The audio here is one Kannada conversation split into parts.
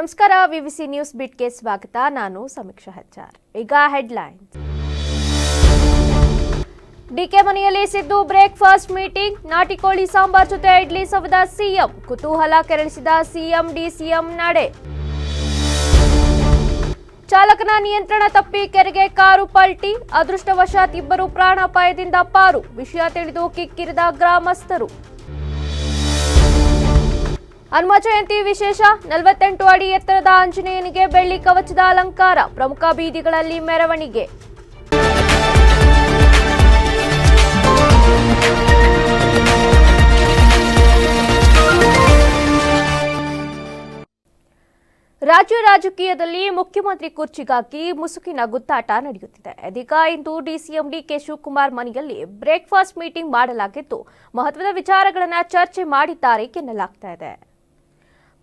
ನಮಸ್ಕಾರ, ವಿವಿಸಿ ನ್ಯೂಸ್ ಬಿಟ್ಗೆ ಸ್ವಾಗತ. ನಾನು ಸಮೀಕ್ಷಾ ಹಚ್ಚಾರ್. ಈಗ ಹೆಡ್ಲೈನ್ಸ್. ಡಿಕೆ ಮನೆಯಲ್ಲಿ ಸಿದ್ದು ಬ್ರೇಕ್ಫಾಸ್ಟ್ ಮೀಟಿಂಗ್, ನಾಟಿ ಕೋಳಿ ಸಾಂಬಾರ್ ಜೊತೆ ಇಡ್ಲಿ ಸವದ ಸಿಎಂ, ಕುತೂಹಲ ಕೆರಳಿಸಿದ ಸಿಎಂ ಡಿಸಿಎಂ ನಡೆ. ಚಾಲಕನ ನಿಯಂತ್ರಣ ತಪ್ಪಿ ಕೆರೆಗೆ ಕಾರು ಪಲ್ಟಿ, ಅದೃಷ್ಟವಶಾತ್ ಇಬ್ಬರು ಪ್ರಾಣಾಪಾಯದಿಂದ ಪಾರು, ವಿಷಯ ತಿಳಿದು ಕಿಕ್ಕಿರಿದ ಗ್ರಾಮಸ್ಥರು. ಹನುಮ ಜಯಂತಿ ವಿಶೇಷ, 48 ಅಡಿ ಎತ್ತರದ ಆಂಜನೇಯನಿಗೆ ಬೆಳ್ಳಿ ಕವಚದ ಅಲಂಕಾರ, ಪ್ರಮುಖ ಬೀದಿಗಳಲ್ಲಿ ಮೆರವಣಿಗೆ. ರಾಜ್ಯ ರಾಜಕೀಯದಲ್ಲಿ ಮುಖ್ಯಮಂತ್ರಿ ಕುರ್ಚಿಗಾಗಿ ಮುಸುಕಿನ ಗುದ್ದಾಟ ನಡೆಯುತ್ತಿದೆ. ಇದೀಗ ಇಂದು ಡಿಸಿಎಂ ಡಿಕೆ ಶಿವಕುಮಾರ್ ಮನೆಯಲ್ಲಿ ಬ್ರೇಕ್ಫಾಸ್ಟ್ ಮೀಟಿಂಗ್ ಮಾಡಲಾಗಿದ್ದು, ಮಹತ್ವದ ವಿಚಾರಗಳನ್ನು ಚರ್ಚೆ ಮಾಡಿದ್ದಾರೆ ಎನ್ನಲಾಗ್ತಾ ಇದೆ.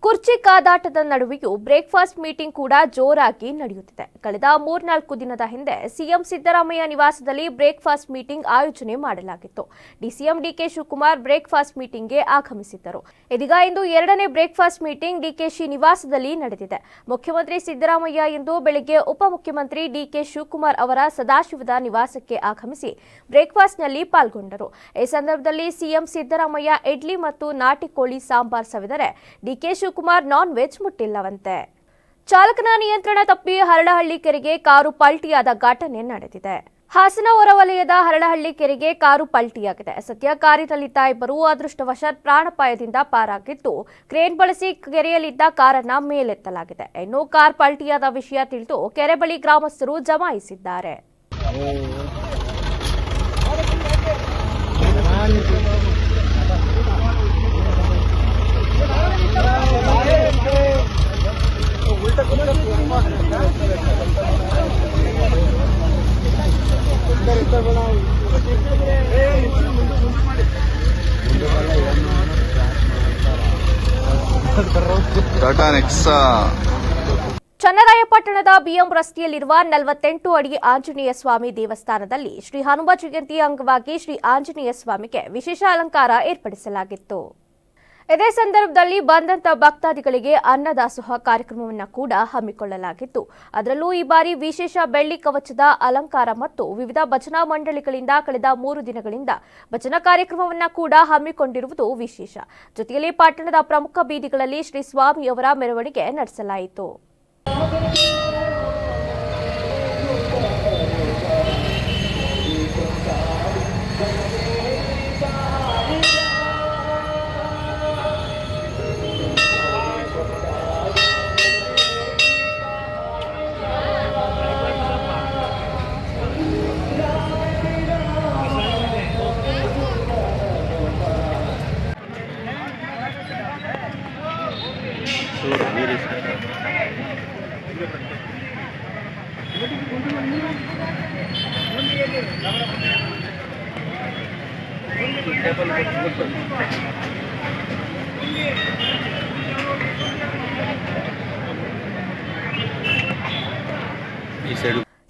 ಕುರ್ಚಿ ಕಾದಾಟದ ನಡುವೆಯೂ ಬ್ರೇಕ್ಫಾಸ್ಟ್ ಮೀಟಿಂಗ್ ಕೂಡ ಜೋರಾಗಿ ನಡೆಯುತ್ತಿದೆ. ಕಳೆದ 3-4 ದಿನದ ಹಿಂದೆ ಸಿಎಂ ಸಿದ್ದರಾಮಯ್ಯ ನಿವಾಸದಲ್ಲಿ ಬ್ರೇಕ್ಫಾಸ್ಟ್ ಮೀಟಿಂಗ್ ಆಯೋಜನೆ ಮಾಡಲಾಗಿತ್ತು. ಡಿಸಿಎಂ ಡಿಕೆ ಶಿವಕುಮಾರ್ ಬ್ರೇಕ್ಫಾಸ್ಟ್ ಮೀಟಿಂಗ್ಗೆ ಆಗಮಿಸಿದ್ದರು. ಇದೀಗ ಇಂದು 2ನೇ ಬ್ರೇಕ್ಫಾಸ್ಟ್ ಮೀಟಿಂಗ್ ಡಿಕೆಶಿ ನಿವಾಸದಲ್ಲಿ ನಡೆದಿದೆ. ಮುಖ್ಯಮಂತ್ರಿ ಸಿದ್ದರಾಮಯ್ಯ ಇಂದು ಬೆಳಗ್ಗೆ ಉಪಮುಖ್ಯಮಂತ್ರಿ ಡಿಕೆ ಶಿವಕುಮಾರ್ ಅವರ ಸದಾಶಿವದ ನಿವಾಸಕ್ಕೆ ಆಗಮಿಸಿ ಬ್ರೇಕ್ಫಾಸ್ಟ್ನಲ್ಲಿ ಪಾಲ್ಗೊಂಡರು. ಈ ಸಂದರ್ಭದಲ್ಲಿ ಸಿಎಂ ಸಿದ್ದರಾಮಯ್ಯ ಇಡ್ಲಿ ಮತ್ತು ನಾಟಿ ಕೋಳಿ ಸಾಂಬಾರ್ ಸವಿದರೆ ಡಿಕೆ ಶಿವಕುಮಾರ್ ನಾನ್ ವೆಜ್ ಮುಟ್ಟಿಲ್ಲವಂತೆ. ಚಾಲಕನ ನಿಯಂತ್ರಣ ತಪ್ಪಿ ಹರಳಹಳ್ಳಿ ಕೆರೆಗೆ ಕಾರು ಪಲ್ಟಿಯಾದ ಘಟನೆ ನಡೆದಿದೆ. ಹಾಸನ ಹೊರವಲಯದ ಹರಳಹಳ್ಳಿ ಕೆರೆಗೆ ಕಾರು ಪಲ್ಟಿಯಾಗಿದೆ. ಸದ್ಯ ಕಾರಿನಲ್ಲಿದ್ದ ಇಬ್ಬರು ಅದೃಷ್ಟವಶಾತ್ ಪ್ರಾಣಾಪಾಯದಿಂದ ಪಾರಾಗಿದ್ದು, ಕ್ರೇನ್ ಬಳಸಿ ಕೆರೆಯಲ್ಲಿದ್ದ ಕಾರನ್ನ ಮೇಲೆತ್ತಲಾಗಿದೆ. ಇನ್ನು ಕಾರ್ ಪಲ್ಟಿಯಾದ ವಿಷಯ ತಿಳಿದು ಕೆರೆ ಬಳಿ ಗ್ರಾಮಸ್ಥರು ಜಮಾಯಿಸಿದ್ದಾರೆ. ಚನ್ನರಾಯಪಟ್ಟಣದ ಬಿಎಂ ರಸ್ತೆಯಲ್ಲಿರುವ 48 ಅಡಿ ಆಂಜನೇಯ ಸ್ವಾಮಿ ದೇವಸ್ಥಾನದಲ್ಲಿ ಶ್ರೀ ಹನುಮ ಜಯಂತಿ ಅಂಗವಾಗಿ ಶ್ರೀ ಆಂಜನೇಯ ಸ್ವಾಮಿಗೆ ವಿಶೇಷ ಅಲಂಕಾರ ಏರ್ಪಡಿಸಲಾಗಿತ್ತು. ಇದೇ ಸಂದರ್ಭದಲ್ಲಿ ಬಂದಂತ ಭಕ್ತಾದಿಗಳಿಗೆ ಅನ್ನದಾಸೋಹ ಕಾರ್ಯಕ್ರಮವನ್ನು ಕೂಡ ಹಮ್ಮಿಕೊಳ್ಳಲಾಗಿತ್ತು. ಅದರಲ್ಲೂ ಈ ಬಾರಿ ವಿಶೇಷ ಬೆಳ್ಳಿ ಕವಚದ ಅಲಂಕಾರ ಮತ್ತು ವಿವಿಧ ಭಜನಾ ಮಂಡಳಿಗಳಿಂದ ಕಳೆದ 3 ದಿನಗಳಿಂದ ಭಜನಾ ಕಾರ್ಯಕ್ರಮವನ್ನು ಕೂಡ ಹಮ್ಮಿಕೊಂಡಿರುವುದು ವಿಶೇಷ. ಜೊತೆಯಲ್ಲಿ ಪಟ್ಟಣದ ಪ್ರಮುಖ ಬೀದಿಗಳಲ್ಲಿ ಶ್ರೀ ಸ್ವಾಮಿಯವರ ಮೆರವಣಿಗೆ ನಡೆಸಲಾಯಿತು.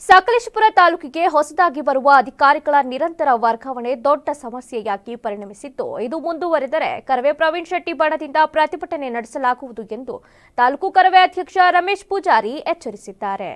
ಸಕಲೇಶಪುರ ತಾಲೂಕಿಗೆ ಹೊಸದಾಗಿ ಬರುವ ಅಧಿಕಾರಿಗಳ ನಿರಂತರ ವರ್ಗಾವಣೆ ದೊಡ್ಡ ಸಮಸ್ಯೆಯಾಗಿ ಪರಿಣಮಿಸಿದ್ದು, ಇದು ಮುಂದುವರೆದರೆ ಕರವೇ ಪ್ರವೀಣ್ ಶೆಟ್ಟಿ ಬಣದಿಂದ ಪ್ರತಿಭಟನೆ ನಡೆಸಲಾಗುವುದು ಎಂದು ತಾಲೂಕು ಕರವೇ ಅಧ್ಯಕ್ಷ ರಮೇಶ್ ಪೂಜಾರಿ ಎಚ್ಚರಿಸಿದ್ದಾರೆ.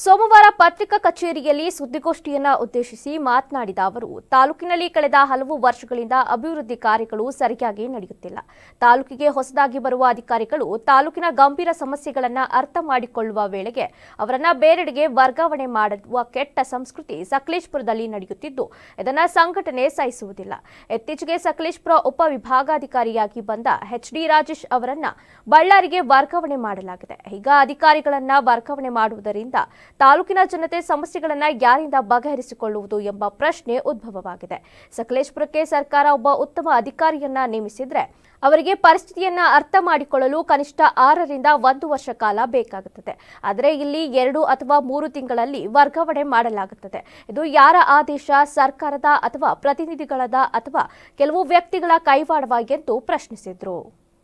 ಸೋಮವಾರ ಪತ್ರಿಕಾ ಕಚೇರಿಯಲ್ಲಿ ಸುದ್ದಿಗೋಷ್ಠಿಯನ್ನು ಉದ್ದೇಶಿಸಿ ಮಾತನಾಡಿದ ಅವರು, ತಾಲೂಕಿನಲ್ಲಿ ಕಳೆದ ಹಲವು ವರ್ಷಗಳಿಂದ ಅಭಿವೃದ್ಧಿ ಕಾರ್ಯಗಳು ಸರಿಯಾಗಿ ನಡೆಯುತ್ತಿಲ್ಲ. ತಾಲೂಕಿಗೆ ಹೊಸದಾಗಿ ಬರುವ ಅಧಿಕಾರಿಗಳು ತಾಲೂಕಿನ ಗಂಭೀರ ಸಮಸ್ಯೆಗಳನ್ನು ಅರ್ಥ ಮಾಡಿಕೊಳ್ಳುವ ವೇಳೆಗೆ ಅವರನ್ನ ಬೇರೆಡೆಗೆ ವರ್ಗಾವಣೆ ಮಾಡುವ ಕೆಟ್ಟ ಸಂಸ್ಕೃತಿ ಸಕಲೇಶಪುರದಲ್ಲಿ ನಡೆಯುತ್ತಿದ್ದು, ಇದನ್ನು ಸಂಘಟನೆ ಸಹಿಸುವುದಿಲ್ಲ. ಇತ್ತೀಚೆಗೆ ಸಕಲೇಶಪುರ ಉಪವಿಭಾಗಾಧಿಕಾರಿಯಾಗಿ ಬಂದ HD ರಾಜೇಶ್ ಅವರನ್ನ ಬಳ್ಳಾರಿಗೆ ವರ್ಗಾವಣೆ ಮಾಡಲಾಗಿದೆ. ಈಗ ಅಧಿಕಾರಿಗಳನ್ನ ವರ್ಗಾವಣೆ ಮಾಡುವುದರಿಂದ ತಾಲೂಕಿನ ಜನತೆ ಸಮಸ್ಯೆಗಳನ್ನು ಯಾರಿಂದ ಬಗೆಹರಿಸಿಕೊಳ್ಳುವುದು ಎಂಬ ಪ್ರಶ್ನೆ ಉದ್ಭವವಾಗಿದೆ. ಸಕಲೇಶಪುರಕ್ಕೆ ಸರ್ಕಾರ ಒಬ್ಬ ಉತ್ತಮ ಅಧಿಕಾರಿಯನ್ನ ನೇಮಿಸಿದ್ರೆ ಅವರಿಗೆ ಪರಿಸ್ಥಿತಿಯನ್ನ ಅರ್ಥ ಮಾಡಿಕೊಳ್ಳಲು ಕನಿಷ್ಠ 6 ರಿಂದ 1 ವರ್ಷ ಕಾಲ ಬೇಕಾಗುತ್ತದೆ. ಆದರೆ ಇಲ್ಲಿ 2 ಅಥವಾ 3 ತಿಂಗಳಲ್ಲಿ ವರ್ಗಾವಣೆ ಮಾಡಲಾಗುತ್ತದೆ. ಇದು ಯಾರ ಆದೇಶ, ಸರ್ಕಾರದ ಅಥವಾ ಪ್ರತಿನಿಧಿಗಳದ ಅಥವಾ ಕೆಲವು ವ್ಯಕ್ತಿಗಳ ಕೈವಾಡವ ಎಂದು ಪ್ರಶ್ನಿಸಿದ್ರು.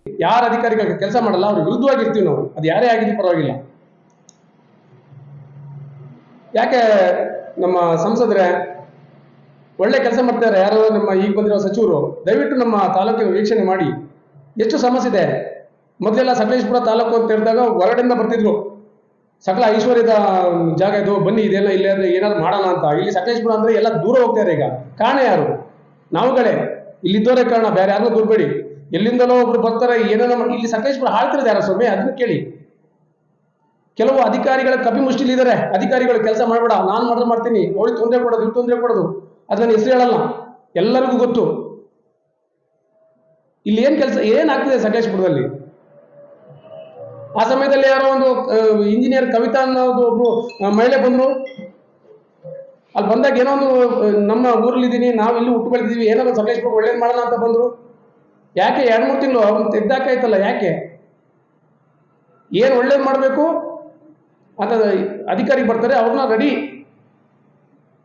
ಯಾರ ಅಧಿಕಾರಿಗಳಿಗೆ ಕೆಲಸ ಮಾಡಲ್ಲ ಅವರು ವಿರುದ್ಧವಾಗಿರ್ತೀವಿ ನಾವು, ಅದು ಯಾರೇ ಆಗಿದ್ದು ಪರವಾಗಿಲ್ಲ. ಯಾಕೆ ನಮ್ಮ ಸಂಸದರೇ ಒಳ್ಳೆ ಕೆಲಸ ಮಾಡ್ತಾರೆ, ಯಾರು ನಮ್ಮ ಈಗ ಬಂದಿರೋ ಸಚಿವರು, ದಯವಿಟ್ಟು ನಮ್ಮ ತಾಲೂಕಿನ ವೀಕ್ಷಣೆ ಮಾಡಿ ಎಷ್ಟು ಸಮಸ್ಯೆ ಇದೆ. ಮೊದಲೆಲ್ಲ ಸಕಲೇಶಪುರ ತಾಲೂಕು ಅಂತ ಹೇಳಿದಾಗ ಹೊರಗಡೆಯಿಂದ ಬರ್ತಿದ್ರು, ಸಕಲ ಐಶ್ವರ್ಯದ ಜಾಗ ಇದು, ಬನ್ನಿ ಇದೆಲ್ಲ ಇಲ್ಲಿ ಅಂದ್ರೆ ಏನಾದ್ರು ಮಾಡೋಣ ಅಂತ. ಇಲ್ಲಿ ಸಕಲೇಶಪುರ ಅಂದ್ರೆ ಎಲ್ಲ ದೂರ ಹೋಗ್ತಾರೆ. ಈಗ ಕಾರಣ ಯಾರು? ನಾವುಗಳೇ, ಇಲ್ಲಿದ್ದವರೇ ಕಾರಣ, ಬೇರೆ ಯಾರನ್ನೂ ದೂರಬೇಡಿ. ಎಲ್ಲಿಂದಲೋ ಒಬ್ರು ಬರ್ತಾರೆ, ಏನೇನೋ ಇಲ್ಲಿ ಸಕಲೇಶಪುರ ಆಳ್ತಿರೋದು ಯಾರ ಸ್ವಾಮಿ? ಅದನ್ನ ಕೇಳಿ. ಕೆಲವು ಅಧಿಕಾರಿಗಳ ಕಪಿ ಮುಷ್ಟಿಲಿದ್ದಾರೆ. ಅಧಿಕಾರಿಗಳು ಕೆಲಸ ಮಾಡಬೇಡ, ನಾನು ಮಾತ್ರ ಮಾಡ್ತೀನಿ, ಅವಳಿಗೆ ತೊಂದರೆ ಕೊಡೋದು, ಇವು ತೊಂದರೆ ಕೊಡೋದು, ಅದನ್ನ ಹೆಸರು ಹೇಳಲ್ಲ, ಎಲ್ಲರಿಗೂ ಗೊತ್ತು. ಇಲ್ಲಿ ಏನ್ ಕೆಲಸ ಏನಾಗ್ತಿದೆ ಸಕಲೇಶಪುರದಲ್ಲಿ? ಆ ಸಮಯದಲ್ಲಿ ಯಾರೋ ಒಂದು ಇಂಜಿನಿಯರ್ ಕವಿತಾ ಅನ್ನೋದು ಒಬ್ರು ಮಹಿಳೆ ಬಂದ್ರು. ಅಲ್ಲಿ ಬಂದಾಗ ಏನೋ ಒಂದು ನಮ್ಮ ಊರಲ್ಲಿ ಇದ್ದೀನಿ, ನಾವು ಇಲ್ಲಿ ಹುಟ್ಟು ಬೆಳೆದಿದ್ದೀವಿ, ಏನಾದ್ರು ಸಕಲೇಶಪುರ ಒಳ್ಳೇದು ಮಾಡೋಣ ಅಂತ ಬಂದ್ರು. ಯಾಕೆ 2-3 ತಿಂಗಳು ಅವ್ರನ್ನ ತೆಗ್ದಾಕಾಯ್ತಲ್ಲ? ಯಾಕೆ? ಏನು ಒಳ್ಳೇದು ಮಾಡಬೇಕು ಅಂತ ಅಧಿಕಾರಿ ಬರ್ತಾರೆ, ಅವ್ರನ್ನ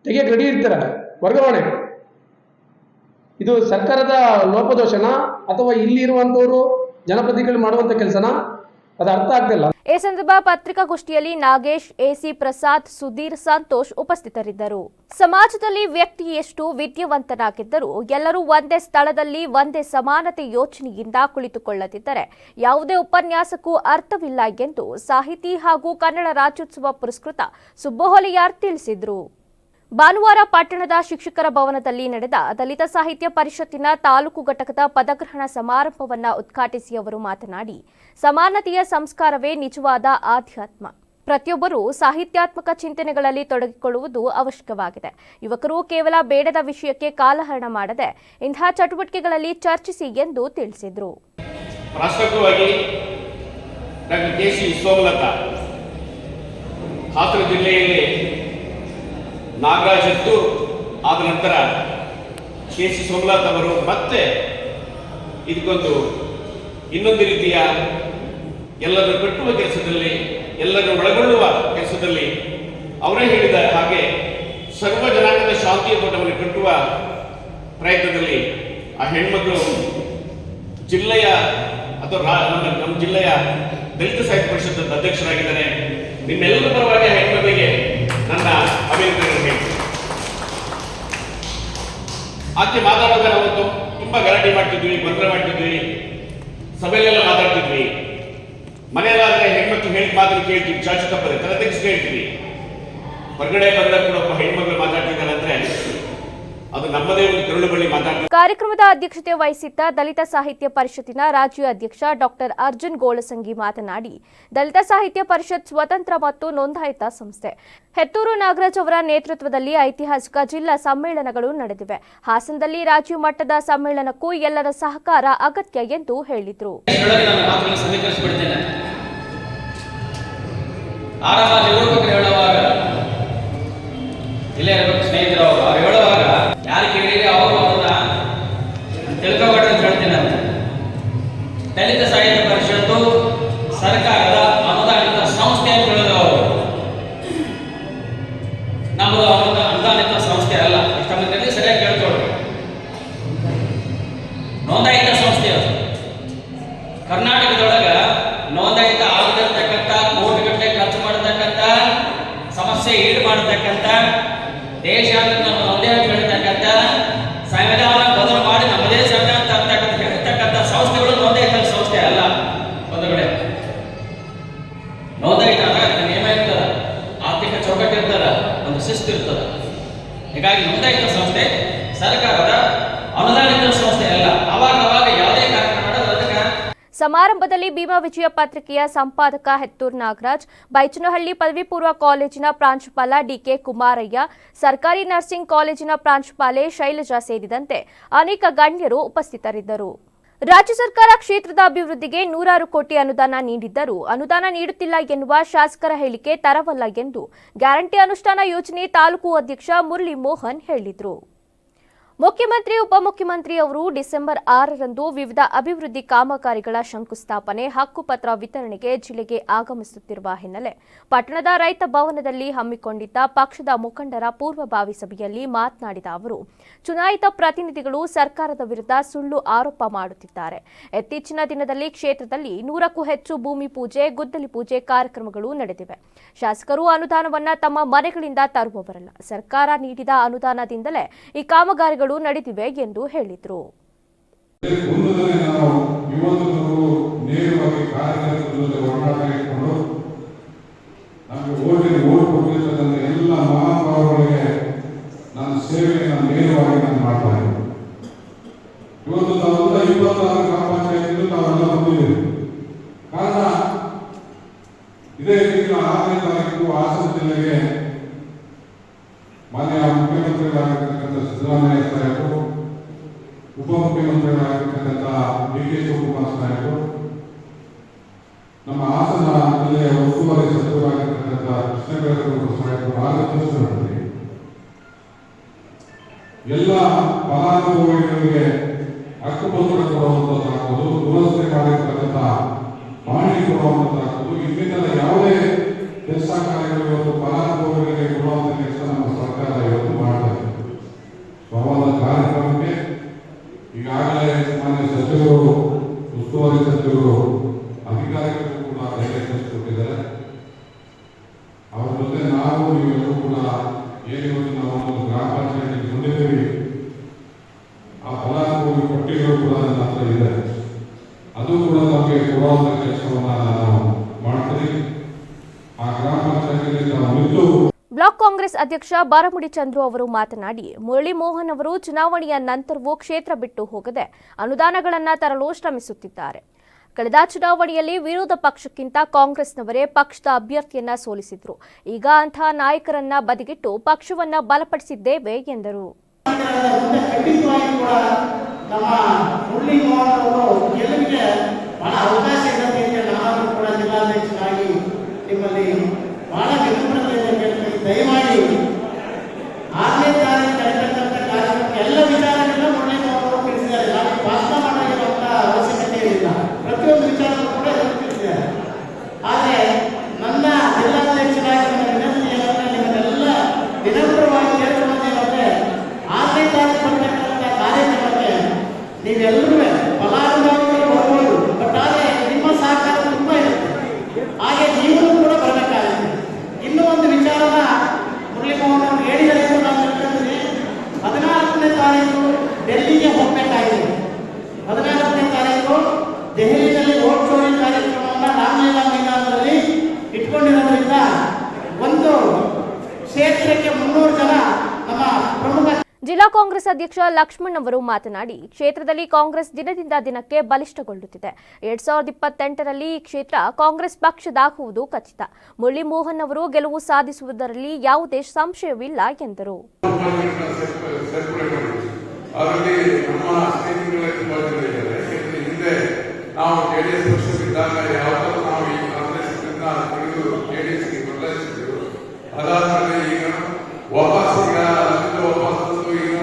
ತೆಗಿಯಕ್ಕೆ ರೆಡಿ ಇರ್ತಾರೆ, ವರ್ಗಾವಣೆ. ಇದು ಸರ್ಕಾರದ ಲೋಪದೋಷನಾ ಅಥವಾ ಇಲ್ಲಿ ಇರುವಂತವರು ಜನಪ್ರತಿನಿಧಿಗಳು ಮಾಡುವಂತ ಕೆಲಸನಾ? ಅದು ಅರ್ಥ ಆಗ್ತಿಲ್ಲ. ಈ ಸಂದರ್ಭ ಪತ್ರಿಕಾಗೋಷ್ಠಿಯಲ್ಲಿ ನಾಗೇಶ್, ಎಸಿ ಪ್ರಸಾದ್, ಸುಧೀರ್, ಸಂತೋಷ್ ಉಪಸ್ಥಿತರಿದ್ದರು. ಸಮಾಜದಲ್ಲಿ ವ್ಯಕ್ತಿ ಎಷ್ಟು ವಿದ್ಯಾವಂತನಾಗಿದ್ದರೂ ಎಲ್ಲರೂ ಒಂದೇ ಸ್ಥಳದಲ್ಲಿ ಒಂದೇ ಸಮಾನತೆ ಯೋಚನೆಯಿಂದ ಕುಳಿತುಕೊಳ್ಳದಿದ್ದರೆ ಯಾವುದೇ ಉಪನ್ಯಾಸಕ್ಕೂ ಅರ್ಥವಿಲ್ಲ ಎಂದು ಸಾಹಿತಿ ಹಾಗೂ ಕನ್ನಡ ರಾಜ್ಯೋತ್ಸವ ಪುರಸ್ಕೃತ ಸುಬ್ಬಹೊಲಿಯಾರ್ ತಿಳಿಸಿದರು. ಭಾನುವಾರ ಪಟ್ಟಣದ ಶಿಕ್ಷಕರ ಭವನದಲ್ಲಿ ನಡೆದ ದಲಿತ ಸಾಹಿತ್ಯ ಪರಿಷತ್ತಿನ ತಾಲೂಕು ಘಟಕದ ಪದಗ್ರಹಣ ಸಮಾರಂಭವನ್ನು ಉದ್ಘಾಟಿಸಿ ಅವರು ಮಾತನಾಡಿ, ಸಮಾನತೆಯ ಸಂಸ್ಕಾರವೇ ನಿಜವಾದ ಆಧ್ಯಾತ್ಮ. ಪ್ರತಿಯೊಬ್ಬರೂ ಸಾಹಿತ್ಯಾತ್ಮಕ ಚಿಂತನೆಗಳಲ್ಲಿ ತೊಡಗಿಕೊಳ್ಳುವುದು ಅವಶ್ಯಕವಾಗಿದೆ. ಯುವಕರು ಕೇವಲ ಬೇಡದ ವಿಷಯಕ್ಕೆ ಕಾಲಹರಣ ಮಾಡದೆ ಇಂತಹ ಚಟುವಟಿಕೆಗಳಲ್ಲಿ ಚರ್ಚಿಸಿ ಎಂದು ತಿಳಿಸಿದರು. ರಾಷ್ಟ್ರೀಯವಾಗಿ ಡಾಕ್ಟರ್ ಕೆ.ಸಿ. ಸೋಮಲತಾ ಹಾಸನ ಜಿಲ್ಲೆಯಲ್ಲಿ ನಾಗರಾಜ್ ಎದ್ದು ಆದ ನಂತರ ಕೆ.ಸಿ. ಸೋಮಲತಾ ಅವರು ಮತ್ತೆ ಇದಕ್ಕೊಂದು ಇನ್ನೊಂದು ರೀತಿಯ ಎಲ್ಲರನ್ನು ಕಟ್ಟುವ ಕೆಲಸದಲ್ಲಿ, ಎಲ್ಲರನ್ನು ಒಳಗೊಳ್ಳುವ ಕೆಲಸದಲ್ಲಿ ಅವರೇ ಹೇಳಿದ ಹಾಗೆ ಸರ್ವ ಜನಾಂಗದ ಶಾಂತಿಯ ತೋಟವನ್ನು ಕಟ್ಟುವ ಪ್ರಯತ್ನದಲ್ಲಿ ಆ ಹೆಣ್ಮಕ್ಳು ಜಿಲ್ಲೆಯ ಅಥವಾ ನಮ್ಮ ಜಿಲ್ಲೆಯ ದಲಿತ ಸಾಹಿತ್ಯ ಪರಿಷತ್ ಅಧ್ಯಕ್ಷರಾಗಿದ್ದಾರೆ. ನಿಮ್ಮೆಲ್ಲರ ಪರವಾಗಿ ಆ ಹೆಣ್ಮಕ್ಳಿಗೆ ನನ್ನ ಅಭಿನಂದನೆಗಳು ಹೇಳ್ತೀನಿ. ಆಕೆ ಮಾತಾಡುವಾಗ ನಾವು ತುಂಬಾ ಗಲಾಟೆ ಮಾಡ್ತಿದ್ವಿ, ಗೊಂದಲ ಮಾಡ್ತಿದ್ವಿ, ಸಭೆಯಲ್ಲೆಲ್ಲ ಮಾತಾಡ್ತಿದ್ವಿ. ಮನೆಯಲ್ಲಾದ್ರೆ ಹೆಣ್ಮಕ್ಳು ಹೇಳಿದ ಮಾತನ್ನು ಕೇಳ್ತೀವಿ, ಚಾಚು ತಪ್ಪದೆ ತಲೆ ತೆಗೆಸಿ ಕೇಳ್ತೀವಿ. ಹೊರಗಡೆ ಬಂದಾಗ ಕೂಡ ಒಬ್ಬ ಹೆಣ್ಮಕ್ಳು ಮಾತಾಡ್ತಿದ್ದಾರೆ ಅಂದ್ರೆ ಅದು ನಮ್ಮದೇ ಒಂದು ಕರುಳು ಬಳ್ಳಿ ಮಾತಾಡ್ತೀವಿ. ಕಾರ್ಯಕ್ರಮದ ಅಧ್ಯಕ್ಷತೆ ವಹಿಸಿದ್ದ ದಲಿತ ಸಾಹಿತ್ಯ ಪರಿಷತ್ತಿನ ರಾಜ್ಯ ಅಧ್ಯಕ್ಷ ಡಾಕ್ಟರ್ ಅರ್ಜುನ್ ಗೋಳಸಂಗಿ ಮಾತನಾಡಿ, ದಲಿತ ಸಾಹಿತ್ಯ ಪರಿಷತ್ ಸ್ವತಂತ್ರ ಮತ್ತು ನೋಂದಾಯಿತ ಸಂಸ್ಥೆ. ಹೆತ್ತೂರು ನಾಗರಾಜ್ ಅವರ ನೇತೃತ್ವದಲ್ಲಿ ಐತಿಹಾಸಿಕ ಜಿಲ್ಲಾ ಸಮ್ಮೇಳನಗಳು ನಡೆದಿವೆ. ಹಾಸನದಲ್ಲಿ ರಾಜ್ಯ ಮಟ್ಟದ ಸಮ್ಮೇಳನಕ್ಕೂ ಎಲ್ಲರ ಸಹಕಾರ ಅಗತ್ಯ ಎಂದು ಹೇಳಿದರು. ಯಾರು ಕೇಳಿದ್ರೆ ಅವರು ತಿಳ್ಕೊಬೇಡ್ರಿ ಅಂತ ಹೇಳ್ತೀನಿ ನಾನು. ದಲಿತ ಸಾಹಿತ್ಯ ಪರಿಷತ್ತು ಸರ್ಕಾರದ ಅನುದಾನಿತ ಸಂಸ್ಥೆ ಅಂತ ಹೇಳಿದ್ರು ಅವರು. ನಮ್ಮದು ಅನುದಾನಿತ ಸಂಸ್ಥೆ ಅಲ್ಲ. ಇಷ್ಟೊಂದು ಸರಿಯಾಗಿ ಕೇಳ್ಕೊಳ್ರಿ. ನೋಂದಾಯಿತ ಸಂಸ್ಥೆ ಅದು. ಕರ್ನಾಟಕದೊಳಗ ನೋಂದಾಯಿತ ಆಗದಿರ್ತಕ್ಕಂಥ, ಕೋಟಿಗಟ್ಟಲೆ ಖರ್ಚು ಮಾಡತಕ್ಕಂಥ, ಸಮಸ್ಯೆ ಈಡು ಮಾಡತಕ್ಕಂಥ, ದೇಶಾದ್ಯಂತ ನಮ್ಮ ನಮ್ಮದೇ ಅಂತ ಹೇಳ್ತಕ್ಕಂಥ, ಸಂವಿಧಾನ ಬದಲು ಮಾಡಿ ನಮ್ಮದೇ ಸಂವಿಧಾನ ತರ್ತಕ್ಕಂಥ ಸಂಸ್ಥೆಗಳು ನೋಂದಾಯಿತ ಸಂಸ್ಥೆ ಅಲ್ಲ. ಒಂದು ಕಡೆ ನೋಂದಾಯಿತ ನಿಯಮ ಇರ್ತದ, ಆರ್ಥಿಕ ಚೌಕಟ್ಟು ಇರ್ತದ, ಒಂದು ಶಿಸ್ತು ಇರ್ತದ. ಹೀಗಾಗಿ ನೋಂದಾಯಿತ ಸಂಸ್ಥೆ ಸರ್ಕಾರದ ಅನುದಾನಿತ ಸಂಸ್ಥೆ ಅಲ್ಲ. ಅವಾಗ ಯಾವುದೇ ಕಾರ್ಯಕ್ರಮ ಮಾಡೋದು ಅದಕ್ಕೆ. ಸಮಾರಂಭದಲ್ಲಿ ಭೀಮಾ ವಿಜಯ ಪತ್ರಿಕೆಯ ಸಂಪಾದಕ ಹೆತ್ತೂರು ನಾಗರಾಜ್, ಬೈಚನಹಳ್ಳಿ ಪದವಿ ಪೂರ್ವ ಕಾಲೇಜಿನ ಪ್ರಾಂಶುಪಾಲ ಡಿಕೆ ಕುಮಾರಯ್ಯ, ಸರ್ಕಾರಿ ನರ್ಸಿಂಗ್ ಕಾಲೇಜಿನ ಪ್ರಾಂಶುಪಾಲೆ ಶೈಲಜಾ ಸೇರಿದಂತೆ ಅನೇಕ ಗಣ್ಯರು ಉಪಸ್ಥಿತರಿದ್ದರು. ರಾಜ್ಯ ಸರ್ಕಾರ ಕ್ಷೇತ್ರದ ಅಭಿವೃದ್ಧಿಗೆ 100 ಕೋಟಿ ಅನುದಾನ ನೀಡಿದ್ದರೂ ಅನುದಾನ ನೀಡುತ್ತಿಲ್ಲ ಎನ್ನುವ ಶಾಸಕರ ಹೇಳಿಕೆ ತರವಲ್ಲ ಎಂದು ಗ್ಯಾರಂಟಿ ಅನುಷ್ಠಾನ ಯೋಜನೆ ತಾಲೂಕು ಅಧ್ಯಕ್ಷ ಮುರಳಿ ಮೋಹನ್ ಹೇಳಿದರು. ಮುಖ್ಯಮಂತ್ರಿ, ಉಪಮುಖ್ಯಮಂತ್ರಿ ಅವರು ಡಿಸೆಂಬರ್ 6ರಂದು ವಿವಿಧ ಅಭಿವೃದ್ಧಿ ಕಾಮಗಾರಿಗಳ ಶಂಕುಸ್ಥಾಪನೆ, ಹಕ್ಕುಪತ್ರ ವಿತರಣೆಗೆ ಜಿಲ್ಲೆಗೆ ಆಗಮಿಸುತ್ತಿರುವ ಹಿನ್ನೆಲೆ ಪಟ್ಟಣದ ರೈತ ಭವನದಲ್ಲಿ ಹಮ್ಮಿಕೊಂಡಿದ್ದ ಪಕ್ಷದ ಮುಖಂಡರ ಪೂರ್ವಭಾವಿ ಸಭೆಯಲ್ಲಿ ಮಾತನಾಡಿದ ಅವರು, ಚುನಾಯಿತ ಪ್ರತಿನಿಧಿಗಳು ಸರ್ಕಾರದ ವಿರುದ್ಧ ಸುಳ್ಳು ಆರೋಪ ಮಾಡುತ್ತಿದ್ದಾರೆ. ಇತ್ತೀಚಿನ ದಿನದಲ್ಲಿ ಕ್ಷೇತ್ರದಲ್ಲಿ 100ಕ್ಕೂ ಹೆಚ್ಚು ಭೂಮಿ ಪೂಜೆ, ಗುದ್ದಲಿ ಪೂಜೆ ಕಾರ್ಯಕ್ರಮಗಳು ನಡೆದಿವೆ. ಶಾಸಕರು ಅನುದಾನವನ್ನ ತಮ್ಮ ಮನೆಗಳಿಂದ ತರುವವರಲ್ಲ. ಸರ್ಕಾರ ನೀಡಿದ ಅನುದಾನದಿಂದಲೇ ಈ ಕಾಮಗಾರಿಗಳು ನಡೆದಿವೆ ಎಂದು ಹೇಳಿದರು. ನೇರವಾಗಿ ಕಾರ್ಯಕರ್ತರ ಜೊತೆ ಹೋರಾಟ ಇಟ್ಕೊಂಡು ನಮಗೆ ಓಟ್ ಕೊಟ್ಟಿರ್ತಕ್ಕಂಥ ಎಲ್ಲ ಮಹಾನುಭಾವಗಳಿಗೆ ನನ್ನ ಸೇವೆಯನ್ನು ನೇರವಾಗಿ ನಾನು ಮಾಡ್ತಾ ಇದ್ದೀನಿ. ಇವತ್ತು ತಾವೆಲ್ಲ 26 ಗ್ರಾಮ ಪಂಚಾಯತಿಗಳು ತಾವೆಲ್ಲ ಬಂದಿದ್ದೀವಿ. ಕಾರಣ ಇದೇ ತಿಂಗಳ 6ನೇ ತಾರೀಕು ಹಾಸನ ಜಿಲ್ಲೆಗೆ ಮಾನ್ಯ ಮುಖ್ಯಮಂತ್ರಿಗಳಾಗಿರ್ತಕ್ಕಂಥ ಸಿದ್ದರಾಮಯ್ಯ ಸಾಹೇಬರು, ಉಪಮುಖ್ಯಮಂತ್ರಿಗಳಾಗಿರ್ತಕ್ಕಂಥ ಡಿ ಕೆ ಶಿವಕುಮಾರ್ ಸಾಹೇಬರು, ನಮ್ಮ ಹಾಸನ ಜಿಲ್ಲೆಯ ಉಸ್ತುವಾರಿ ಸಚಿವರಾಗಿರ್ತಕ್ಕಂಥ ಕೃಷ್ಣಬೈರೇಗೌಡ ಸಾಹೇಬರು ಆಗಮಿಸಿದ್ದಾರೆ. ಎಲ್ಲ ಫಲಾನುಭವಿಗಳಿಗೆ ಹಕ್ಕುಪತ್ರ ಕೊಡುವಂಥದ್ದಾಗ್ಬೋದು, ದುರಸ್ತಿ ಮಾಡಿರ್ತಕ್ಕಂಥ ಮಾಹಿತಿ ಕೊಡುವಂಥದ್ದಾಗ್ಬೋದು, ಇನ್ನಿತರ ಯಾವುದೇ ಕೆಲಸ ಕಾರ್ಯಗಳು ಇವತ್ತು ಫಲಾನುಭವಿಗಳಿಗೆ ಕೊಡುವಂಥ ಕೆಲಸ ನಮ್ಮ ಸರ್ಕಾರ ಇವತ್ತು ಮಾಡ್ತಾ ಇದೆ. ಸ್ವಾಗತ ಕಾರ್ಯಕ್ರಮಕ್ಕೆ ಈಗಾಗಲೇ ಮಾನ್ಯ ಸಚಿವರು, ಉಸ್ತುವಾರಿ ಸಚಿವರು, ಅಧಿಕಾರಿಗಳು ಕೂಡ ಡೈರೆಕ್ಷನ್ಸ್ ಕೊಟ್ಟಿದ್ದಾರೆ. ಅವರ ಜೊತೆ ನಾವು ನೀವೆಲ್ಲರೂ ಕೂಡ ಏನಿವತ್ತು ನಾವು ಒಂದು ಗ್ರಾಮ ಪಂಚಾಯತ್ ಹೊಂದಿದ್ದೀವಿ, ಆ ಫಲಾನುಭವಿ ಪಟ್ಟಿಗಳು ಕೂಡ ನನ್ನ ಹತ್ರ ಇದೆ. ಅದು ಕೂಡ ನಮಗೆ ಕೊಡುವಂಥ ಕೆಲಸವನ್ನು ನಾನು ಮಾಡ್ತೀನಿ. ಆ ಗ್ರಾಮ ಪಂಚಾಯತ್ ನಾವು ನಿಂತು ಬ್ಲಾಕ್ ಕಾಂಗ್ರೆಸ್ ಅಧ್ಯಕ್ಷ ಬಾರಮುಡಿ ಚಂದ್ರು ಅವರು ಮಾತನಾಡಿ, ಮುರಳಿ ಮೋಹನ್ ಅವರು ಚುನಾವಣೆಯ ನಂತರವೂ ಕ್ಷೇತ್ರ ಬಿಟ್ಟು ಹೋಗದೆ ಅನುದಾನಗಳನ್ನು ತರಲು ಶ್ರಮಿಸುತ್ತಿದ್ದಾರೆ. ಕಳೆದ ಚುನಾವಣೆಯಲ್ಲಿ ವಿರೋಧ ಪಕ್ಷಕ್ಕಿಂತ ಕಾಂಗ್ರೆಸ್ನವರೇ ಪಕ್ಷದ ಅಭ್ಯರ್ಥಿಯನ್ನ ಸೋಲಿಸಿದ್ರು. ಈಗ ಅಂತಹ ನಾಯಕರನ್ನ ಬದಿಗಿಟ್ಟು ಪಕ್ಷವನ್ನ ಬಲಪಡಿಸಿದ್ದೇವೆ ಎಂದರು. ನಮ್ಮ ಮುರಳಿ ಮೋಹನ್ ಅವರು ಗೆಲುವಿಗೆ ಬಹಳ ಅವಕಾಶ ಇರುತ್ತೆ ಅಂತ ನಾನು ಕೂಡ ಜಿಲ್ಲಾಧ್ಯಕ್ಷರಾಗಿ ನಿಮ್ಮಲ್ಲಿ ಬಹಳ ವಿನಮ್ರತೆಯಿಂದ ಕೇಳ್ತೀನಿ. ದಯಮಾಡಿ 6ನೇ ತಾರೀಕು ನಡೆದಂತ ಕಾರ್ಯಕ್ರಮ ಎಲ್ಲ ವಿಚಾರಗಳನ್ನ ಮುರಳಿ ಮೋಹನ್ ಅವರು ತಿಳಿಸಿದ್ದಾರೆ. ನಾವು ಭಾಷಣ ಮಾಡಿರುವಂತ ಅವಶ್ಯಕತೆ ಇಲ್ಲ, ಪ್ರತಿಯೊಂದು ವಿಚಾರಗಳು ಕೂಡ ತಿಳಿಸಿದ್ದಾರೆ. ಆದರೆ ನನ್ನ ಜಿಲ್ಲಾಧ್ಯಕ್ಷರಾಗಿ ನನ್ನ ವಿನಂತಿ ಏನಂದ್ರೆ, ನಿಮ್ಮನ್ನೆಲ್ಲ ವಿನಮ್ರವಾಗಿ ಕೇಳ್ಕೊಳ್ಳೋದೇನಂದ್ರೆ, 6ನೇ ತಾರೀಕು ಬರ್ತಕ್ಕಂಥ ಕಾರ್ಯಕ್ರಮಕ್ಕೆ ನೀವೆಲ್ಲರೂ ಫಲಾನುಭವಿಗಳು ಬರ್ಬೋದು, ಬಟ್ ಆದರೆ ನಿಮ್ಮ ಸಹಕಾರ ತುಂಬ ಇರುತ್ತೆ. ಹಾಗೆ ನೀವು ಕೂಡ ಬರಬೇಕಾಗುತ್ತೆ. ಇನ್ನೂ ಒಂದು ವಿಚಾರನ ಮುರಳಿ ಮೋಹನ್ ಅವರು ಹೇಳಿದರೆ ಎಂದು ನಾನು ಹೇಳ್ತೀನಿ. 14ನೇ ತಾರೀಕು ಡೆಲ್ಲಿಗೆ ಹೋಗಬೇಕಾಗಿದೆ. 14ನೇ ತಾರೀಕು ದೆಹಲಿಯಲ್ಲಿ ರೋಡ್ ಶೋರಿ ಕಾರ್ಯಕ್ರಮವನ್ನು ರಾಮಲೀಲಾ ಮೈದಾನದಲ್ಲಿ ಇಟ್ಕೊಂಡಿರೋದ್ರಿಂದ ಒಂದು ಕ್ಷೇತ್ರಕ್ಕೆ 300 ಜನ ನಮ್ಮ ಪ್ರಮುಖ. ಜಿಲ್ಲಾ ಕಾಂಗ್ರೆಸ್ ಅಧ್ಯಕ್ಷ ಲಕ್ಷ್ಮಣ್ ಅವರು ಮಾತನಾಡಿ, ಕ್ಷೇತ್ರದಲ್ಲಿ ಕಾಂಗ್ರೆಸ್ ದಿನದಿಂದ ದಿನಕ್ಕೆ ಬಲಿಷ್ಠಗೊಳ್ಳುತ್ತಿದೆ. 2028ರಲ್ಲಿ ಈ ಕ್ಷೇತ್ರ ಕಾಂಗ್ರೆಸ್ ಪಕ್ಷದಾಗುವುದು ಖಚಿತ. ಮುರಳಿ ಮೋಹನ್ ಅವರು ಗೆಲುವು ಸಾಧಿಸುವುದರಲ್ಲಿ ಯಾವುದೇ ಸಂಶಯವಿಲ್ಲ ಎಂದರು. ನಾವು ಜೆಡಿಎಸ್ ಪಕ್ಷವಿದ್ದಾಗ ಯಾವಾಗ ನಾವು ಈ ಕಾಂಗ್ರೆಸ್ನಿಂದ ತೆಗೆದು ಜೆಡಿಎಸ್ಗೆ ಬದಲಾಯಿಸಿದ್ದೆವು. ಅದಾದ್ಮೇಲೆ ಈಗ ವಾಪಸ್ ಬಂದು ಈಗ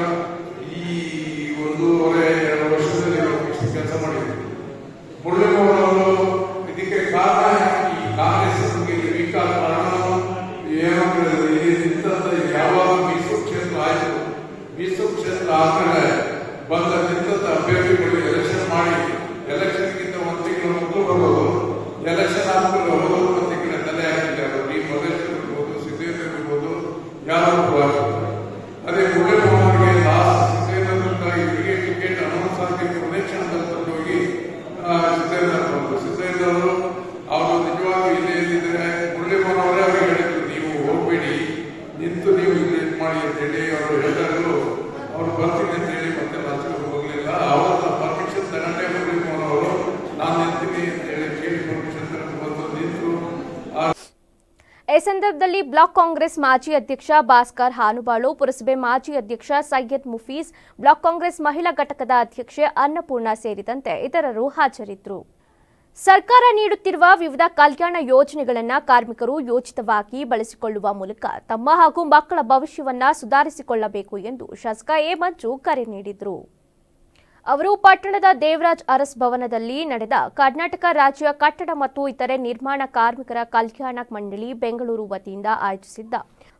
ಈ 1.5-2 ವರ್ಷದಲ್ಲಿ ನಾವು ಕೆಲಸ ಮಾಡಿದ್ದೀವಿ. ಮುರಳಿ ಮೋಹನ್ ಅವರು ಇದಕ್ಕೆ ಕಾರಣ ಈ ಕಾಂಗ್ರೆಸ್ ವೀಕ್ ಕಾರಣ ಏನಂದ್ರೆ, ಯಾವಾಗ ಮೀಸಲು ಕ್ಷೇತ್ರ ಆಯಿತು, ಮೀಸಲು ಕ್ಷೇತ್ರ ಆದ್ಮೇಲೆ ಬಂದ ನಿಂತ ಅಭ್ಯರ್ಥಿಗಳು ಎಲೆಕ್ಷನ್ ಮಾಡಿ, ಎಲೆಕ್ಷನ್ಗಿಂತ 1 ತಿಂಗಳು ಮೊದಲು ಬರೋದು, ಎಲೆಕ್ಷನ್ ಆದ್ಮೇಲೆ ಹೋಗೋದು 1 ತಿಂಗಳ ತಲೆ ಹಾಕಿದ್ದಾರೆ. ಈ ಮಹೇಶ್ ಇರ್ಬೋದು, ಸಿದ್ದೇಶ್ವರ ಇರ್ಬೋದು, ಯಾರು ಅದೇ ಮುರಳಿ ಮೋಹನ್ಗೆ ಲಾಸ್ಟ್ ಸಿದ್ದೇಶ್ವರ ಟಿಕೆಟ್ ಅನೌನ್ಸ್ ಆಗಿ ಪ್ರದಕ್ಷಿಣದಲ್ಲಿ ತಂದೋಗಿ ಸಿದ್ದೇಶ್ವರ ಅವರು ನಿಜವಾಗಿ ಇಲ್ಲಿ ಎಲ್ಲಿದ್ದಾರೆ, ಮುರಳಿ ಮೋಹನ್ ಅವರೇ ಅವರಿಗೆ ಹೇಳಿದ್ರು, ನೀವು ಹೋಗ್ಬೇಡಿ, ನಿಂತು ನೀವು ಇಲ್ಲಿ ಮಾಡಿ ಅಂತ ಹೇಳಿ ಅವರು ಹೇಳಿದ್ರು. ಅವರು ಬರ್ತೀನಿ ಅಂತ ಹೇಳಿ ಮತ್ತೆ ರಾಜ್ಯಕ್ಕೆ ಹೋಗಲಿಲ್ಲ. ಅವರ ಪರ್ಮಿಷನ್ ತಗೊಂಡೇ ಮುರಳಿ ಮೋಹನ್ ಅವರು ನಾನು ನಿಂತೀನಿ ಅಂತ ಹೇಳಿ ಕೇಳಿ ಪರ್ಮಿಷನ್ ತಗೊಂಡು ಬಂದು ನಿಂತು. ಈ ಸಂದರ್ಭದಲ್ಲಿ ಬ್ಲಾಕ್ ಕಾಂಗ್ರೆಸ್ ಮಾಜಿ ಅಧ್ಯಕ್ಷ ಭಾಸ್ಕರ್ ಹಾನುಬಾಳು, ಪುರಸಭೆ ಮಾಜಿ ಅಧ್ಯಕ್ಷ ಸೈಯದ್ ಮುಫೀಸ್, ಬ್ಲಾಕ್ ಕಾಂಗ್ರೆಸ್ ಮಹಿಳಾ ಘಟಕದ ಅಧ್ಯಕ್ಷೆ ಅನ್ನಪೂರ್ಣ ಸೇರಿದಂತೆ ಇತರರು ಹಾಜರಿದ್ದರು. ಸರ್ಕಾರ ನೀಡುತ್ತಿರುವ ವಿವಿಧ ಕಲ್ಯಾಣ ಯೋಜನೆಗಳನ್ನು ಕಾರ್ಮಿಕರು ಯೋಚಿತವಾಗಿ ಬಳಸಿಕೊಳ್ಳುವ ಮೂಲಕ ತಮ್ಮ ಹಾಗೂ ಮಕ್ಕಳ ಭವಿಷ್ಯವನ್ನು ಸುಧಾರಿಸಿಕೊಳ್ಳಬೇಕು ಎಂದು ಶಾಸಕ ಎ ಮಂಜು ಕರೆ ನೀಡಿದರು. ಅವರು ಪಟ್ಟಣದ ದೇವರಾಜ್ ಅರಸ್ ಭವನದಲ್ಲಿ ನಡೆದ ಕರ್ನಾಟಕ ರಾಜ್ಯ ಕಟ್ಟಡ ಮತ್ತು ಇತರೆ ನಿರ್ಮಾಣ ಕಾರ್ಮಿಕರ ಕಲ್ಯಾಣ ಮಂಡಳಿ ಬೆಂಗಳೂರು ವತಿಯಿಂದ ಆಯೋಜಿಸಿದ್ದ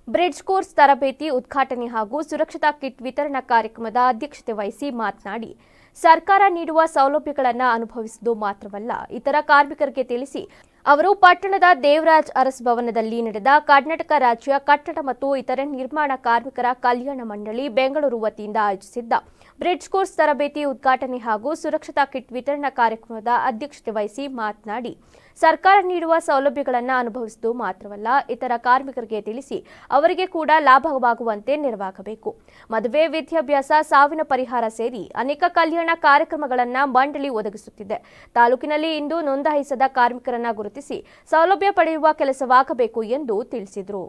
ಬ್ರಿಡ್ಜ್ ಕೋರ್ಸ್ ತರಬೇತಿ ಉದ್ಘಾಟನೆ ಹಾಗೂ ಸುರಕ್ಷತಾ ಕಿಟ್ ವಿತರಣಾ ಕಾರ್ಯಕ್ರಮದ ಅಧ್ಯಕ್ಷತೆ ವಹಿಸಿ ಮಾತನಾಡಿ, ಸರ್ಕಾರ ನೀಡುವ ಸೌಲಭ್ಯಗಳನ್ನು ಅನುಭವಿಸುವುದು ಮಾತ್ರವಲ್ಲ, ಇತರ ಕಾರ್ಮಿಕರಿಗೆ ತಿಳಿಸಿ ಅವರು ಪಟ್ಟಣದ ದೇವರಾಜ್ ಅರಸ್ ಭವನದಲ್ಲಿ ನಡೆದ ಕರ್ನಾಟಕ ರಾಜ್ಯ ಕಟ್ಟಡ ಮತ್ತು ಇತರೆ ನಿರ್ಮಾಣ ಕಾರ್ಮಿಕರ ಕಲ್ಯಾಣ ಮಂಡಳಿ ಬೆಂಗಳೂರು ವತಿಯಿಂದ ಆಯೋಜಿಸಿದ್ದ ಬ್ರಿಡ್ಜ್ ಕೋರ್ಸ್ ತರಬೇತಿ ಉದ್ಘಾಟನೆ ಹಾಗೂ ಸುರಕ್ಷತಾ ಕಿಟ್ ವಿತರಣಾ ಕಾರ್ಯಕ್ರಮದ ಅಧ್ಯಕ್ಷತೆ ವಹಿಸಿ ಮಾತನಾಡಿ, ಸರ್ಕಾರ ನೀಡುವ ಸೌಲಭ್ಯಗಳನ್ನು ಅನುಭವಿಸುವುದು ಮಾತ್ರವಲ್ಲ, ಇತರ ಕಾರ್ಮಿಕರಿಗೆ ತಿಳಿಸಿ ಅವರಿಗೆ ಕೂಡ ಲಾಭವಾಗುವಂತೆ ನೆರವಾಗಬೇಕು. ಮದುವೆ, ವಿದ್ಯಾಭ್ಯಾಸ, ಸಾವಿನ ಪರಿಹಾರ ಸೇರಿ ಅನೇಕ ಕಲ್ಯಾಣ ಕಾರ್ಯಕ್ರಮಗಳನ್ನು ಮಂಡಳಿ ಒದಗಿಸುತ್ತಿದೆ. ತಾಲೂಕಿನಲ್ಲಿ ಇಂದು ನೋಂದಾಯಿಸದ ಕಾರ್ಮಿಕರನ್ನ ಗುರುತಿಸಿ ಸೌಲಭ್ಯ ಪಡೆಯುವ ಕೆಲಸವಾಗಬೇಕು ಎಂದು ತಿಳಿಸಿದರು.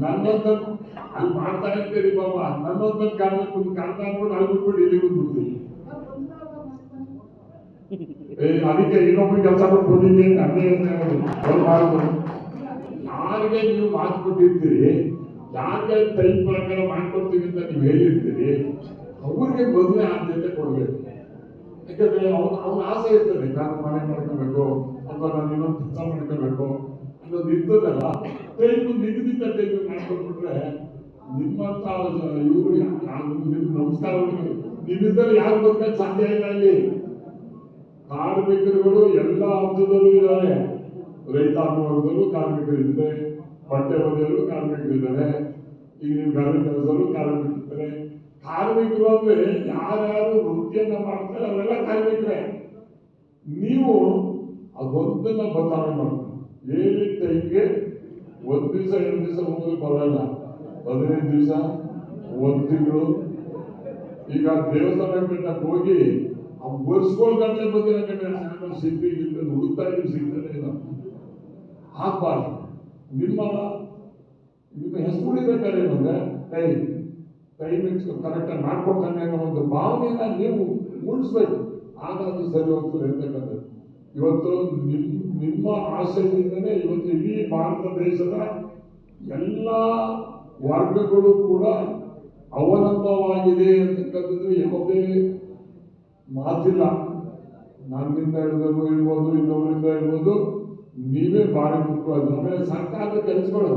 ನನ್ನೊಂದು ಅಲ್ಲಿ ಮಾಡ್ತಾ ಇರ್ತೀರಿ ಬಾಬಾ, ನನ್ನೊಂದು ಕಾರಣ ಅನ್ಕೊಂಡು ಅಲ್ಲಿ ಬಿಟ್ಬಿಟ್ಟು ಇಲ್ಲಿ ಬಂದ್ಬಿಡ್ತೀವಿ. ಅದಕ್ಕೆ ಇನ್ನೊಬ್ಬರು ಕೆಲಸ ಬಂದಿದ್ದೀನಿ ಅದೇ ಯಾರಿಗೆ ನೀವು ಮಾತು ಕೊಟ್ಟಿರ್ತೀರಿ, ಯಾರಿಗೆ ಟೈಮ್ ಪ್ರಕಾರ ಮಾಡ್ಕೊಡ್ತೀವಿ ಅಂತ ನೀವು ಹೇಳಿರ್ತೀರಿ, ಅವ್ರಿಗೆ ಮೊದಲೇ ಆದ್ಯತೆ ಕೊಡ್ಬೇಕು. ಯಾಕಂದ್ರೆ ಅವ್ನ ಆಸೆ ಇರ್ತದೆ, ನಾನು ಮನೆ ಮಾಡ್ಕೋಬೇಕು ಅಥವಾ ನಾನು ಇನ್ನೊಂದು ಕೆಲಸ ಮಾಡ್ಕೋಬೇಕು ಅನ್ನೋದು ಇರ್ತದಲ್ಲ. ಟೈಮ್ ನಿಗದಿತ ಟೈಮ್ ಮಾಡ್ಕೊಂಡ್ಬಿಟ್ರೆ ನಿಮ್ಮಂತ ಇವರು ನಿಮ್ ನಮಸ್ಕಾರ ನಿಮ್ಮಿದ್ದಲ್ಲಿ ಯಾರು ಬದುಕಕ್ಕೆ ಸಾಧ್ಯ ಇಲ್ಲ. ಇಲ್ಲಿ ಕಾರ್ಮಿಕರುಗಳು ಎಲ್ಲ ಹಂತದಲ್ಲೂ ಇದ್ದಾರೆ. ರೈತಾಪಿ ವರ್ಗದಲ್ಲೂ ಕಾರ್ಮಿಕರು ಇದ್ದಾರೆ, ಬಟ್ಟೆ ಬದಿಯಲ್ಲೂ ಕಾರ್ಮಿಕರಿದ್ದಾರೆ, ಈಗ ನೀವು ಗಾಡಿ ಕೆಲಸದಲ್ಲೂ ಕಾರ್ಮಿಕರಿರ್ತಾರೆ. ಕಾರ್ಮಿಕರು ಅಂದ್ರೆ ಯಾರ್ಯಾರು ವೃತ್ತಿಯನ್ನ ಮಾಡ್ತಾರೆ ಅವೆಲ್ಲ ಕಾರ್ಮಿಕರೇ. ನೀವು ಅದೊಂದನ್ನ ಬದಲಾವಣೆ ಮಾಡ್ತೀವಿ. ಏನೇ ಟೈಮ್ಗೆ 1 ದಿವಸ 2 ದಿವಸ ಹೋಗೋದು ಪರವಾಗಿಲ್ಲ, 15 ದಿವಸ 1 ತಿಂಗಳು. ಈಗ ದೇವಸ್ಥಾನ ಕಟ್ಟಕ್ಕೆ ಹೋಗಿ ವರ್ಷಗಳು ಗಂಟೆ ಬಂದಿರೋ ಕಟ್ಟೆ ಸಿಪ್ಪಿ ಹುಡುಕ್ತಾ ಇದ್ದೀವಿ, ಸಿಗ್ತಾನೆ ಇಲ್ಲ. ಆಗ್ಬಾರ್ದು. ನಿಮ್ಮ ಹೆಸರು ಉಳಿಬೇಕಾದ್ರೆ ಏನಂದ್ರೆ ಟೈಮ್ ಕರೆಕ್ಟಾಗಿ ಮಾಡ್ಕೊಡ್ತಾನೆ ಅನ್ನೋ ಒಂದು ಭಾವನೆಯನ್ನ ನೀವು ಮೂಡಿಸ್ಬೇಕು. ಆಗ ಅದು ಸರಿ ಹೋಗ್ತದೆ ಅಂತಕ್ಕಂಥದ್ದು. ಇವತ್ತು ನಿಮ್ಮ ಆಶಯದಿಂದನೇ ಇವತ್ತು ಇಡೀ ಭಾರತ ದೇಶದ ಎಲ್ಲ ವರ್ಗಗಳು ಕೂಡ ಅವಲಂಬವಾಗಿದೆ ಅಂತಕ್ಕಂಥದ್ದು ಯಾವುದೇ ಮಾತಿಲ್ಲ. ನನ್ನಿಂದ ಹಿಡಿದವರು ಇರ್ಬೋದು, ಇನ್ನೊಬ್ಬರಿಂದ ಇರ್ಬೋದು, ನೀವೇ ಭಾರಿ ಮುಖ್ಯವಾದ. ಆಮೇಲೆ ಸರ್ಕಾರದ ಕೆಲಸಗಳು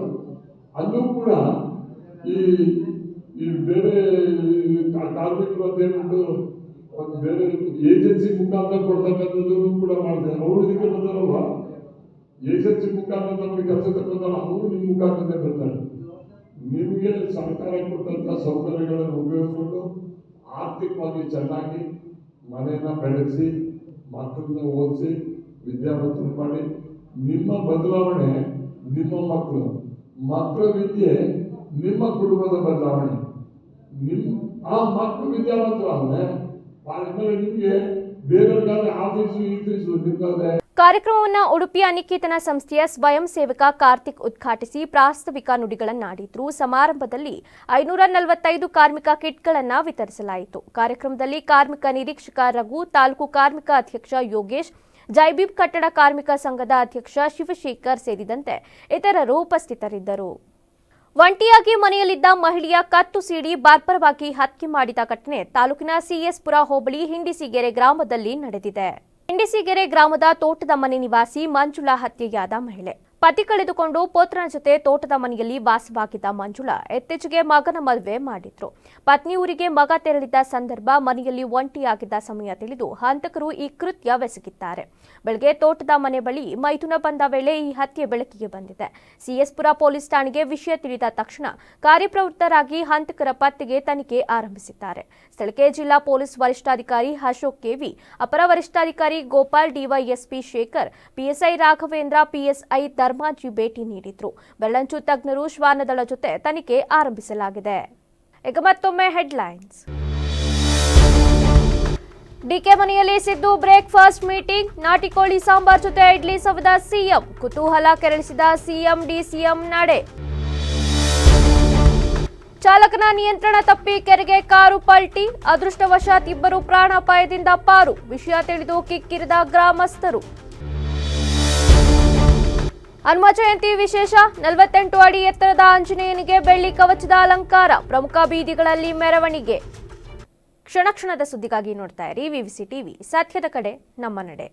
ಅಲ್ಲೂ ಕೂಡ ಈ ಬೇರೆ ಕಾರ್ಮಿಕರು ಅಂತ ಹೇಳ್ಬಿಟ್ಟು ಒಂದು ಬೇರೆ ಏಜೆನ್ಸಿ ಮುಖಾಂತರ ಕೊಡ್ತಕ್ಕಂಥದ್ದು ಕೂಡ ಮಾಡ್ತಾರೆ. ಅವರು ಇದಕ್ಕೆ ಬರ್ತಾರಲ್ವಾ, ಏಜೆನ್ಸಿ ಮುಖಾಂತರ ನಮಗೆ ಕೆಲಸ ತಗೊಂಡಾರ, ಅವರು ನಿಮ್ಮ ಮುಖಾಂತರ ಬರ್ತಾರೆ. ನಿಮಗೆ ಸರ್ಕಾರ ಕೊಟ್ಟಂತ ಸೌಕರ್ಯಗಳನ್ನು ಉಪಯೋಗಿಸ್ಕೊಂಡು ಆರ್ಥಿಕವಾಗಿ ಚೆನ್ನಾಗಿ ಮನೆಯನ್ನ ಬೆಳೆಸಿ, ಮಕ್ಕಳನ್ನ ಓದಿಸಿ, ವಿದ್ಯಾವಂತರು ಮಾಡಿ, ನಿಮ್ಮ ಬದಲಾವಣೆ ನಿಮ್ಮ ಮಕ್ಕಳ ವಿದ್ಯೆ ನಿಮ್ಮ ಕುಟುಂಬದ ಬದಲಾವಣೆ. ಆ ಮಕ್ಕಳು ವಿದ್ಯಾವಂತರು ಆದ್ರೆ ನಿಮಗೆ ಬೇರೆಯವ್ರಿಗಾದ್ರೆ ಆಫೀಸು ಈ ಫೀಸು ನಿಮ್ಗಾದ್ರೆ. ಕಾರ್ಯಕ್ರಮವನ್ನು ಉಡುಪಿಯ ನಿಕೇತನ ಸಂಸ್ಥೆಯ ಸ್ವಯಂ ಸೇವಕ ಕಾರ್ತಿಕ್ ಉದ್ಘಾಟಿಸಿ ಪ್ರಾಸ್ತಾವಿಕ ನುಡಿಗಳನ್ನಾಡಿದ್ರು. ಸಮಾರಂಭದಲ್ಲಿ 545 ಕಾರ್ಮಿಕ ಕಿಟ್ಗಳನ್ನು ವಿತರಿಸಲಾಯಿತು. ಕಾರ್ಯಕ್ರಮದಲ್ಲಿ ಕಾರ್ಮಿಕ ನಿರೀಕ್ಷಕ ರಘು, ತಾಲೂಕು ಕಾರ್ಮಿಕ ಅಧ್ಯಕ್ಷ ಯೋಗೇಶ್, ಜೈಬೀಬ್ ಕಟ್ಟಡ ಕಾರ್ಮಿಕ ಸಂಘದ ಅಧ್ಯಕ್ಷ ಶಿವಶೇಖರ್ ಸೇರಿದಂತೆ ಇತರರು ಉಪಸ್ಥಿತರಿದ್ದರು. ಒಂಟಿಯಾಗಿ ಮನೆಯಲ್ಲಿದ್ದ ಮಹಿಳೆಯ ಕತ್ತು ಸೀಡಿ ಬರ್ಬರವಾಗಿ ಹತ್ಯೆ ಮಾಡಿದ ಘಟನೆ ತಾಲೂಕಿನ ಸಿಎಸ್ಪುರ ಹೋಬಳಿ ಹಿಂಡಿಸಿಗೆರೆ ಗ್ರಾಮದಲ್ಲಿ ನಡೆದಿದೆ. ಹಿಂಡಿಸಿಗೆರೆ ಗ್ರಾಮದ ತೋಟದ ಮನೆ ನಿವಾಸಿ ಮಂಜುಳಾ ಹತ್ಯೆಯಾದ ಮಹಿಳೆ. ಪತಿ ಕಳೆದುಕೊಂಡು ಪುತ್ರನ ಜೊತೆ ತೋಟದ ಮನೆಯಲ್ಲಿ ವಾಸವಾಗಿದ್ದ ಮಂಜುಳಾ ಇತ್ತೀಚೆಗೆ ಮಗನ ಮದುವೆ ಮಾಡಿದ್ರು. ಪತ್ನಿ ಊರಿಗೆ ಮಗ ತೆರಳಿದ್ದ ಸಂದರ್ಭ ಮನೆಯಲ್ಲಿ ಒಂಟಿಯಾಗಿದ್ದ ಸಮಯ ತಿಳಿದು ಹಂತಕರು ಈ ಕೃತ್ಯವೆಸಗಿದ್ದಾರೆ. ಬೆಳಗ್ಗೆ ತೋಟದ ಮನೆ ಬಳಿ ಮೈಥುನ ಬಂದ ವೇಳೆ ಈ ಹತ್ಯೆ ಬೆಳಕಿಗೆ ಬಂದಿದೆ. ಸಿಎಸ್ಪುರ ಪೊಲೀಸ್ ಠಾಣೆಗೆ ವಿಷಯ ತಿಳಿದ ತಕ್ಷಣ ಕಾರ್ಯಪ್ರವೃತ್ತರಾಗಿ ಹಂತಕರ ಪತ್ತೆಗೆ ತನಿಖೆ ಆರಂಭಿಸಿದ್ದಾರೆ. ಸ್ಥಳಕ್ಕೆ ಜಿಲ್ಲಾ ಪೊಲೀಸ್ ವರಿಷ್ಠಾಧಿಕಾರಿ ಅಶೋಕ್ ಕೆವಿ, ಅಪರ ವರಿಷ್ಠಾಧಿಕಾರಿ Gopal, DYSP Shekhar, PSI Raghavendra, PSI Dharmaji ಭೇಟಿ ನೀಡಿದ್ರು. ಬೆಳ್ಳಂಚು ತಜ್ಞರು ಶ್ವಾನದಳ ಜೊತೆ ತನಿಖೆ ಆರಂಭಿಸಲಾಗಿದೆ. ಈಗ ಮತ್ತೊಮ್ಮೆ ಹೆಡ್ಲೈನ್ಸ್. ಡಿಕೆ ಮನೆಯಲ್ಲಿ ಸಿದ್ದು ಬ್ರೇಕ್ಫಾಸ್ಟ್ ಮೀಟಿಂಗ್, ನಾಟಿ ಕೋಳಿ ಸಾಂಬಾರ್ ಜೊತೆ ಇಡ್ಲಿ ಸವದ ಸಿಎಂ, ಕುತೂಹಲ ಕೆರಳಿಸಿದ ಸಿಎಂ ಡಿಸಿಎಂ ನಡೆ. ಚಾಲಕನ ನಿಯಂತ್ರಣ ತಪ್ಪಿ ಕೆರೆಗೆ ಕಾರು ಪಲ್ಟಿ, ಅದೃಷ್ಟವಶಾತ್ ಇಬ್ಬರು ಪ್ರಾಣಾಪಾಯದಿಂದ ಪಾರು, ವಿಷಯ ತಿಳಿದು ಕಿಕ್ಕಿರಿದ ಗ್ರಾಮಸ್ಥರು. ಹನುಮ ಜಯಂತಿ ವಿಶೇಷ, 48 ಅಡಿ ಎತ್ತರದ ಆಂಜನೇಯನಿಗೆ ಬೆಳ್ಳಿ ಕವಚದ ಅಲಂಕಾರ, ಪ್ರಮುಖ ಬೀದಿಗಳಲ್ಲಿ ಮೆರವಣಿಗೆ. ಕ್ಷಣ ಕ್ಷಣದ ಸುದ್ದಿಗಾಗಿ ನೋಡ್ತಾ ಇರಿ ವಿವಿಸಿ ಟಿವಿ, ಸತ್ಯದ ಕಡೆ ನಮ್ಮ ನಡೆ.